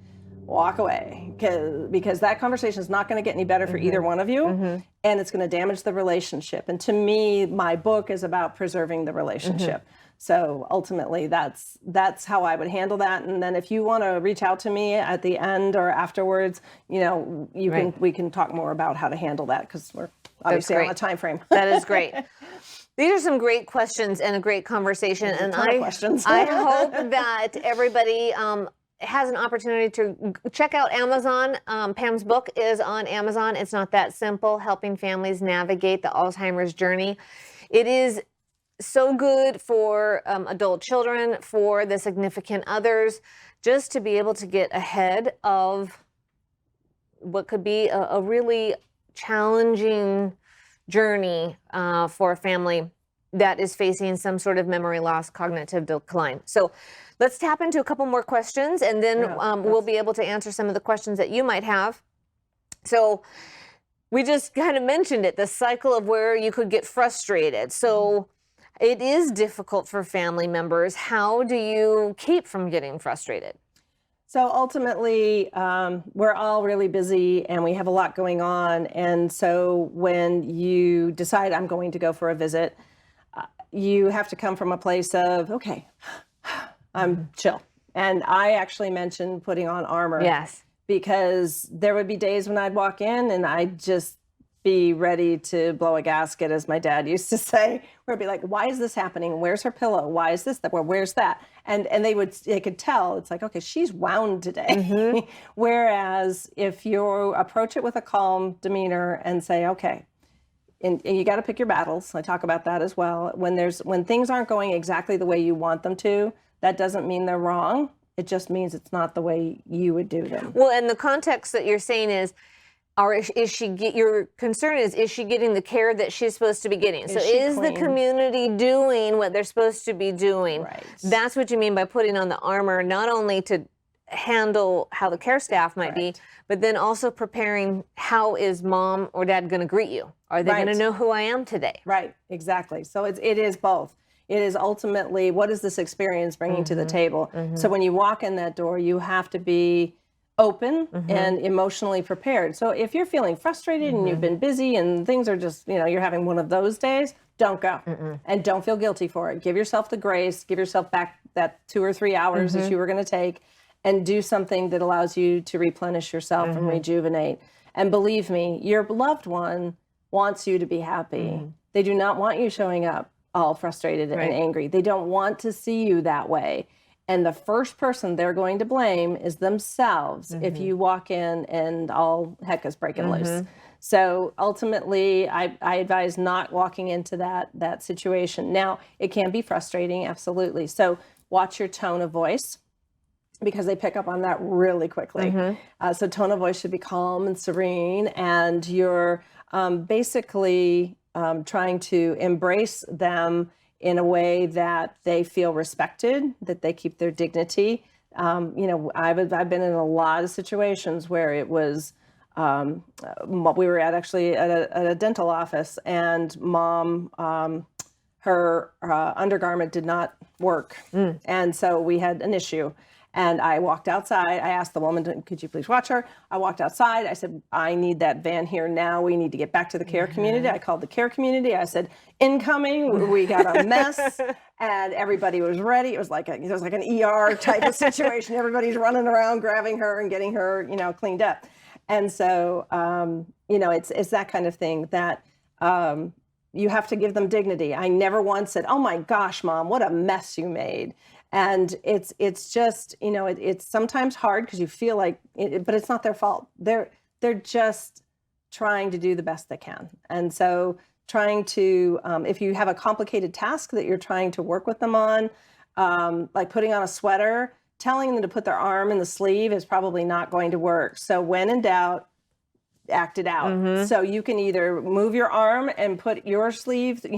walk away, because that conversation is not going to get any better for either one of you, and it's going to damage the relationship. And to me, my book is about preserving the relationship. So ultimately, that's how I would handle that. And then if you want to reach out to me at the end or afterwards, we can talk more about how to handle that, because we're obviously on a time frame. That is great. These are some great questions and a great conversation. And I hope that everybody has an opportunity to check out Amazon. Pam's book is on Amazon. It's Not That Simple: Helping Families Navigate the Alzheimer's Journey. It is so good for adult children, for the significant others, just to be able to get ahead of what could be a really challenging journey for a family that is facing some sort of memory loss, cognitive decline. So let's tap into a couple more questions, and then we'll be able to answer some of the questions that you might have. So we just kind of mentioned it, the cycle of where you could get frustrated. So it is difficult for family members. How do you keep from getting frustrated? So ultimately, we're all really busy and we have a lot going on. And so when you decide I'm going to go for a visit, you have to come from a place of, okay, I'm chill. And I actually mentioned putting on armor. Yes. Because there would be days when I'd walk in and I'd just be ready to blow a gasket, as my dad used to say, where I'd be like, why is this happening? Where's her pillow? Why is this that? Where's that? And they could tell, it's like, okay, she's wound today. Whereas if you approach it with a calm demeanor and say, okay, and you got to pick your battles. I talk about that as well. When things aren't going exactly the way you want them to, that doesn't mean they're wrong. It just means it's not the way you would do them. Well, and the context that you're saying is, your concern is she getting the care that she's supposed to be getting? So is the community doing what they're supposed to be doing? Right. That's what you mean by putting on the armor, not only to handle how the care staff might be, but then also preparing how is mom or dad going to greet you? Are they going to know who I am today? Right, exactly. So it is both. It is ultimately, what is this experience bringing to the table? So when you walk in that door, you have to be open and emotionally prepared. So if you're feeling frustrated and you've been busy and things are just, you're having one of those days, don't go. And don't feel guilty for it. Give yourself the grace, give yourself back that 2 or 3 hours that you were going to take, and do something that allows you to replenish yourself and rejuvenate. And believe me, your loved one wants you to be happy. They do not want you showing up all frustrated and angry. They don't want to see you that way. And the first person they're going to blame is themselves if you walk in and all heck is breaking loose. So ultimately, I advise not walking into that situation. Now, it can be frustrating, absolutely. So watch your tone of voice, because they pick up on that really quickly. So tone of voice should be calm and serene, and you're basically trying to embrace them in a way that they feel respected, that they keep their dignity. I've been in a lot of situations where it was, we were at a dental office, and mom, her undergarment did not work. And so we had an issue. And I walked outside. I asked the woman, could you please watch her? I walked outside. I said, I need that van here now. We need to get back to the care community. I called the care community. I said, incoming. We got a mess. And everybody was ready. It was like an ER type of situation. Everybody's running around, grabbing her and getting her, cleaned up. And so, it's that kind of thing that you have to give them dignity. I never once said, oh my gosh, Mom, what a mess you made. And it's just, it's sometimes hard because you feel like it, but it's not their fault. They're just trying to do the best they can. And so trying to, if you have a complicated task that you're trying to work with them on, like putting on a sweater, telling them to put their arm in the sleeve is probably not going to work. So when in doubt, act it out. So you can either move your arm and put your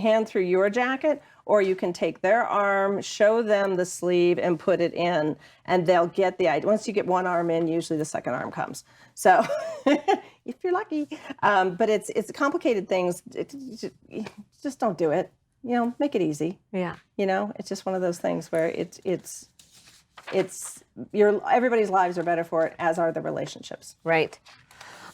hand through your jacket, or you can take their arm, show them the sleeve, and put it in, and they'll get the idea. Once you get one arm in, usually the second arm comes. So if you're lucky, but it's complicated things. Just don't do it. Make it easy. Yeah. It's just one of those things where everybody's lives are better for it, as are the relationships. Right.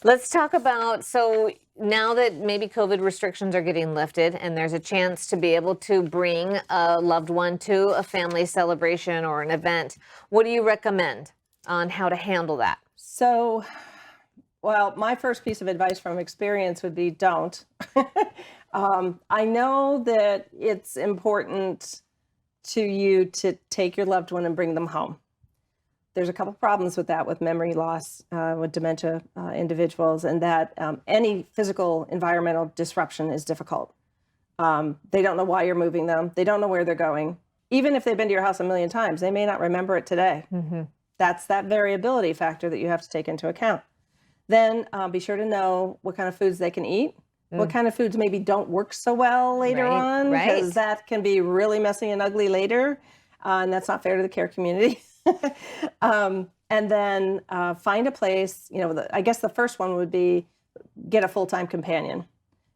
Let's talk about, so now that maybe COVID restrictions are getting lifted and there's a chance to be able to bring a loved one to a family celebration or an event, what do you recommend on how to handle that? So, well, my first piece of advice from experience would be don't. I know that it's important to you to take your loved one and bring them home. There's a couple problems with that, with memory loss, with dementia individuals, and that any physical environmental disruption is difficult. They don't know why you're moving them. They don't know where they're going. Even if they've been to your house a million times, they may not remember it today. That's that variability factor that you have to take into account. Then be sure to know what kind of foods they can eat, what kind of foods maybe don't work so well later on, because that can be really messy and ugly later, and that's not fair to the care community. And then find a place, I guess the first one would be get a full-time companion.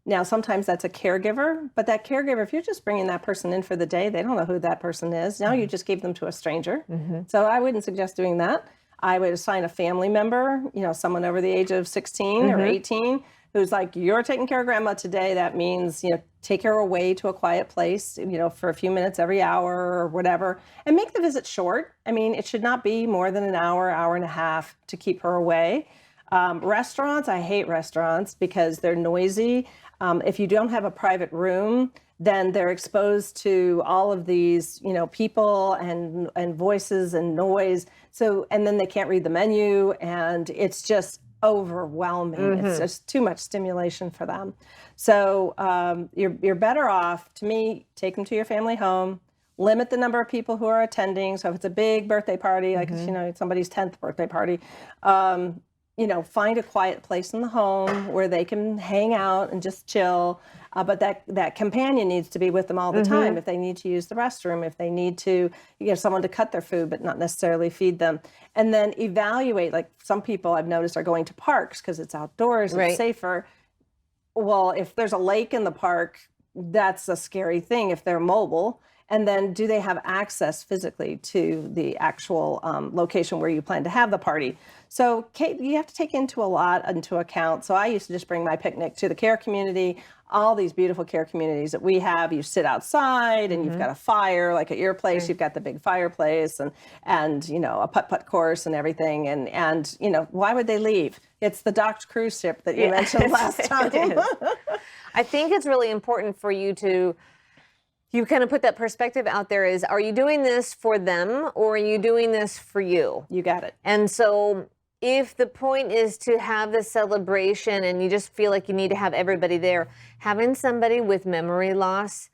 Now, sometimes that's a caregiver, but that caregiver, if you're just bringing that person in for the day, they don't know who that person is. Now you just gave them to a stranger. So I wouldn't suggest doing that. I would assign a family member, someone over the age of 16 or 18 who's like, you're taking care of grandma today. That means, take her away to a quiet place, for a few minutes every hour or whatever, and make the visit short. I mean, it should not be more than an hour, hour and a half to keep her away. Restaurants, I hate restaurants because they're noisy. If you don't have a private room, then they're exposed to all of these, people and voices and noise. So, and then they can't read the menu, and it's just overwhelming. It's just too much stimulation for them. So you're better off, to me, take them to your family home, limit the number of people who are attending. So if it's a big birthday party, like somebody's 10th birthday party, find a quiet place in the home where they can hang out and just chill. But that companion needs to be with them all the time. If they need to use the restroom, if they need to someone to cut their food, but not necessarily feed them. And then evaluate, like some people I've noticed are going to parks because it's outdoors, it's safer. Well, if there's a lake in the park, that's a scary thing if they're mobile. And then do they have access physically to the actual location where you plan to have the party? So Kate, you have to take into account. So I used to just bring my picnic to the care community, all these beautiful care communities that we have. You sit outside and you've got a fire, like at your place, you've got the big fireplace and a putt-putt course and everything. And why would they leave? It's the docked cruise ship that you mentioned last time. I think it's really important for you to kind of put that perspective out there is, are you doing this for them or are you doing this for you? You got it. And so if the point is to have the celebration and you just feel like you need to have everybody there, having somebody with memory loss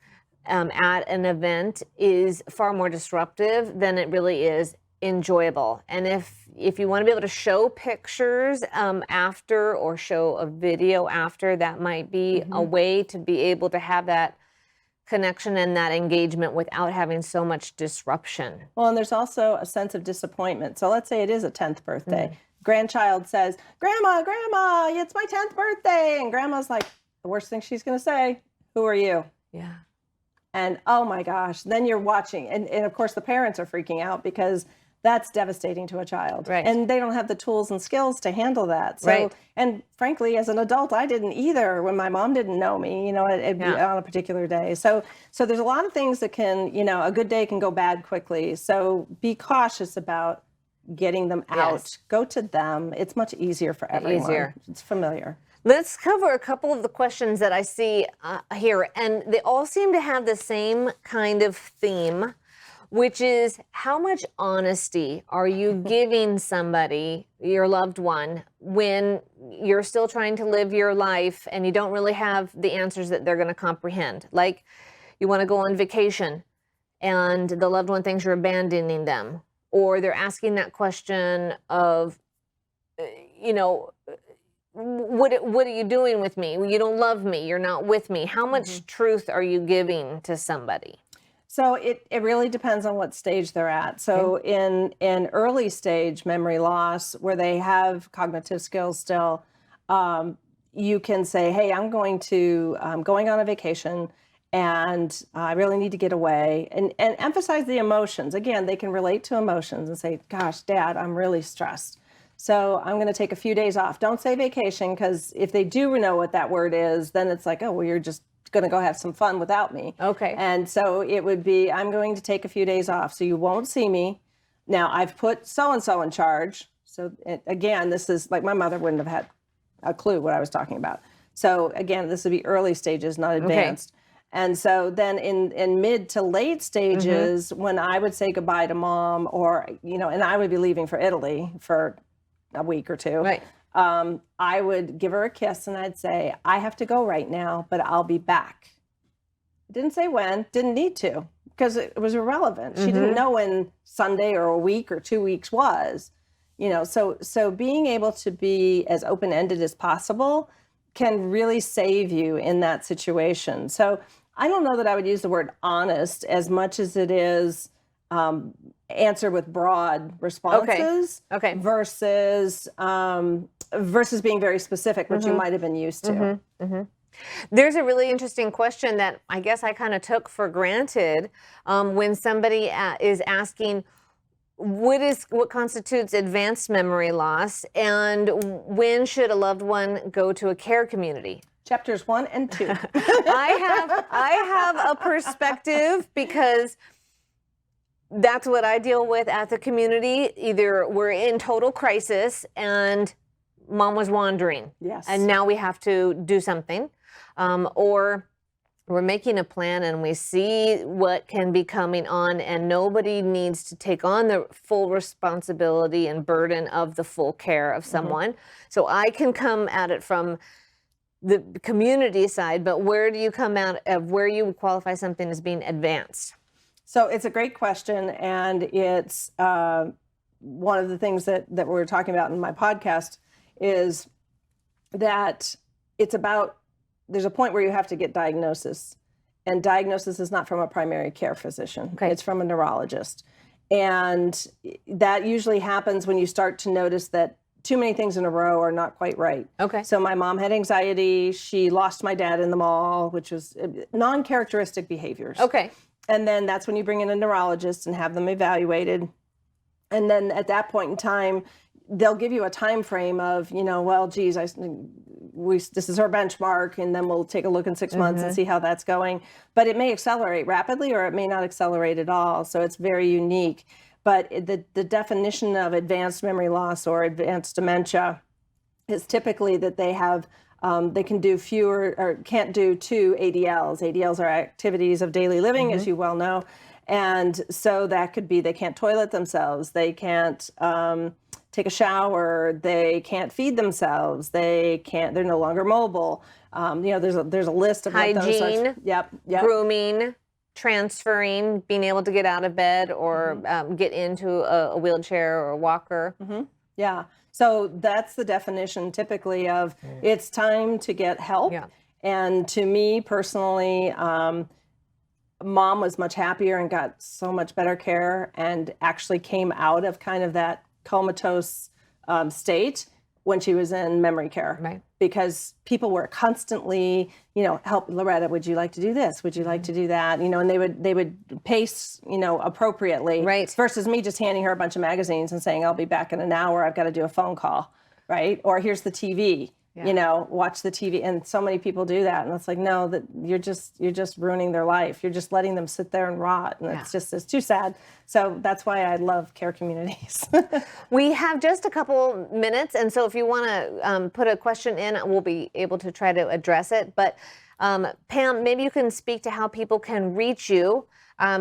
at an event is far more disruptive than it really is enjoyable. And if you want to be able to show pictures after or show a video after, that might be a way to be able to have that connection and that engagement without having so much disruption. Well, and there's also a sense of disappointment. So let's say it is a 10th birthday. Grandchild says, Grandma, it's my 10th birthday. And grandma's like, the worst thing she's going to say, who are you? Yeah. And oh my gosh, then you're watching. And of course, the parents are freaking out because that's devastating to a child. Right. And they don't have the tools and skills to handle that. So, and frankly, as an adult, I didn't either when my mom didn't know me, on a particular day. So there's a lot of things that can, a good day can go bad quickly. So be cautious about getting them out. Go to them. It's much easier for everyone. It's familiar. Let's cover a couple of the questions that I see here. And they all seem to have the same kind of theme, which is how much honesty are you giving somebody, your loved one, when you're still trying to live your life and you don't really have the answers that they're going to comprehend? Like you want to go on vacation and the loved one thinks you're abandoning them, or they're asking that question of, what are you doing with me? You don't love me. You're not with me. How much truth are you giving to somebody? So it really depends on what stage they're at. So in early stage memory loss, where they have cognitive skills still, you can say, hey, I'm going on a vacation and I really need to get away, and emphasize the emotions. Again, they can relate to emotions and say, gosh, Dad, I'm really stressed. So I'm going to take a few days off. Don't say vacation, because if they do know what that word is, then it's like, oh, well, you're just going to go have some fun without me. Okay. And so it would be, I'm going to take a few days off, so you won't see me. Now I've put so-and-so in charge. So again, this is like, my mother wouldn't have had a clue what I was talking about. So again, this would be early stages, not advanced. Okay. And so then in mid to late stages, when I would say goodbye to Mom, or, and I would be leaving for Italy for a week or two. Right. I would give her a kiss and I'd say, I have to go right now, but I'll be back. Didn't say when, didn't need to, because it was irrelevant. She didn't know when Sunday or a week or 2 weeks was, so being able to be as open-ended as possible can really save you in that situation. So I don't know that I would use the word honest as much as it is answer with broad responses. Okay. Versus being very specific, which you might have been used to. There's a really interesting question that I guess I kind of took for granted when somebody is asking, what constitutes advanced memory loss, and when should a loved one go to a care community? Chapters 1 and 2. I have a perspective because that's what I deal with at the community. Either we're in total crisis and mom was wandering, Yes, and now we have to do something, or we're making a plan and we see what can be coming on, and nobody needs to take on the full responsibility and burden of the full care of someone. So I can come at it from the community side, but where do you come out of where you would qualify something as being advanced? So it's a great question, and it's one of the things that we're talking about in my podcast is that it's about, there's a point where you have to get diagnosis, and diagnosis is not from a primary care physician. Okay. It's from a neurologist. And that usually happens when you start to notice that too many things in a row are not quite right. Okay. So my mom had anxiety. She lost my dad in the mall, which was non-characteristic behaviors. Okay. And then that's when you bring in a neurologist and have them evaluated. And then at that point in time, they'll give you a time frame of, well, geez, this is our benchmark, and then we'll take a look in 6 months and see how that's going. But it may accelerate rapidly, or it may not accelerate at all. So it's very unique. But the definition of advanced memory loss or advanced dementia is typically that they have, they can do fewer or can't do 2 ADLs. ADLs are activities of daily living, as you well know. And so that could be they can't toilet themselves, they can't take a shower, they can't feed themselves, they're no longer mobile. There's a list of what those Hygiene, are. Yep. grooming, transferring, being able to get out of bed or get into a wheelchair or a walker. Yeah. So that's the definition typically of it's time to get help. Yeah. And to me personally, mom was much happier and got so much better care and actually came out of kind of that comatose state when she was in memory care. Right. Because people were constantly, help Loretta, would you like to do this? Would you like to do that? And they would pace, appropriately. Right. Versus me just handing her a bunch of magazines and saying, I'll be back in an hour. I've got to do a phone call. Right. Or here's the TV. Watch the TV. And so many people do that. And it's like, no, that you're just ruining their life. You're just letting them sit there and rot. And it's too sad. So that's why I love care communities. We have just a couple minutes. And so if you want to put a question in, we'll be able to try to address it. But Pam, maybe you can speak to how people can reach you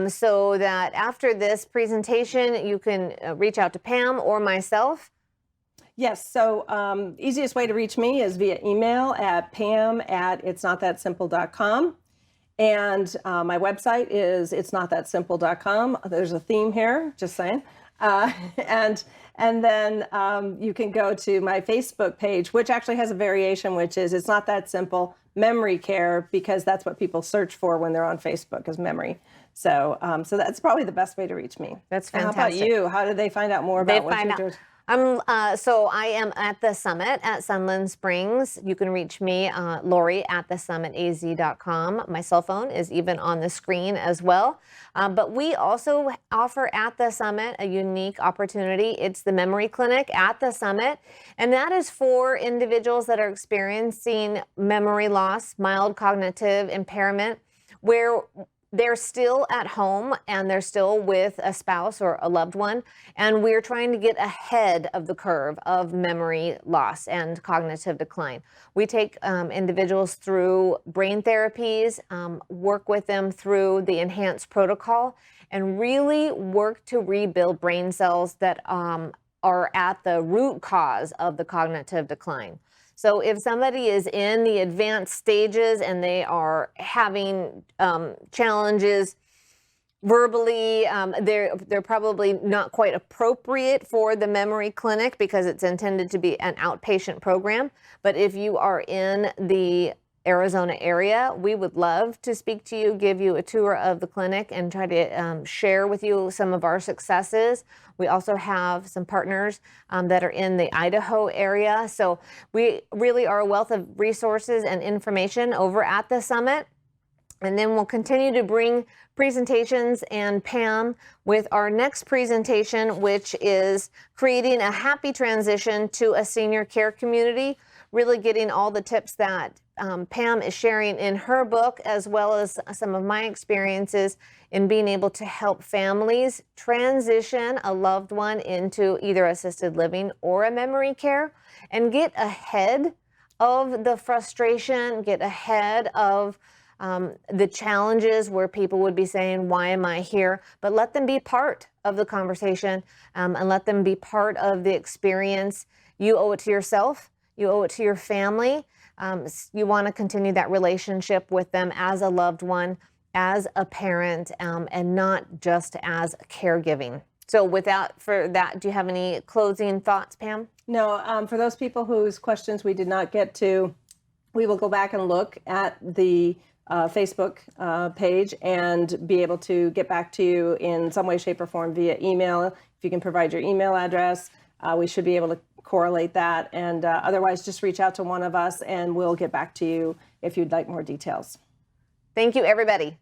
so that after this presentation, you can reach out to Pam or myself. Yes. So easiest way to reach me is via email at pam@itsnotthatsimple.com. And my website is itsnotthatsimple.com. There's a theme here, just saying. And then you can go to my Facebook page, which actually has a variation, which is It's Not That Simple Memory Care, because that's what people search for when they're on Facebook, is memory. So so that's probably the best way to reach me. That's fantastic. fantastic. How about you? How do they find out more about what you're doing? So I am at the summit at Sunland Springs. You can reach me, Lori, at thesummitaz.com. My cell phone is even on the screen as well. But we also offer at the summit a unique opportunity. It's the memory clinic at the summit. And that is for individuals that are experiencing memory loss, mild cognitive impairment, where they're still at home and they're still with a spouse or a loved one, and we're trying to get ahead of the curve of memory loss and cognitive decline. We take individuals through brain therapies, work with them through the enhanced protocol, and really work to rebuild brain cells that are at the root cause of the cognitive decline. So if somebody is in the advanced stages and they are having challenges verbally, they're probably not quite appropriate for the memory clinic because it's intended to be an outpatient program. But if you are in the Arizona area, we would love to speak to you, give you a tour of the clinic, and try to share with you some of our successes. We also have some partners that are in the Idaho area. So we really are a wealth of resources and information over at the summit. And then we'll continue to bring presentations and Pam with our next presentation, which is creating a happy transition to a senior care community, really getting all the tips that Pam is sharing in her book, as well as some of my experiences in being able to help families transition a loved one into either assisted living or a memory care and get ahead of the frustration, get ahead of the challenges where people would be saying, why am I here? But let them be part of the conversation and let them be part of the experience. You owe it to yourself. You owe it to your family. You want to continue that relationship with them as a loved one, as a parent, and not just as caregiving. So for that, do you have any closing thoughts, Pam? No, for those people whose questions we did not get to, we will go back and look at the Facebook page and be able to get back to you in some way, shape, or form via email. If you can provide your email address, we should be able to correlate that. And otherwise, just reach out to one of us and we'll get back to you if you'd like more details. Thank you, everybody.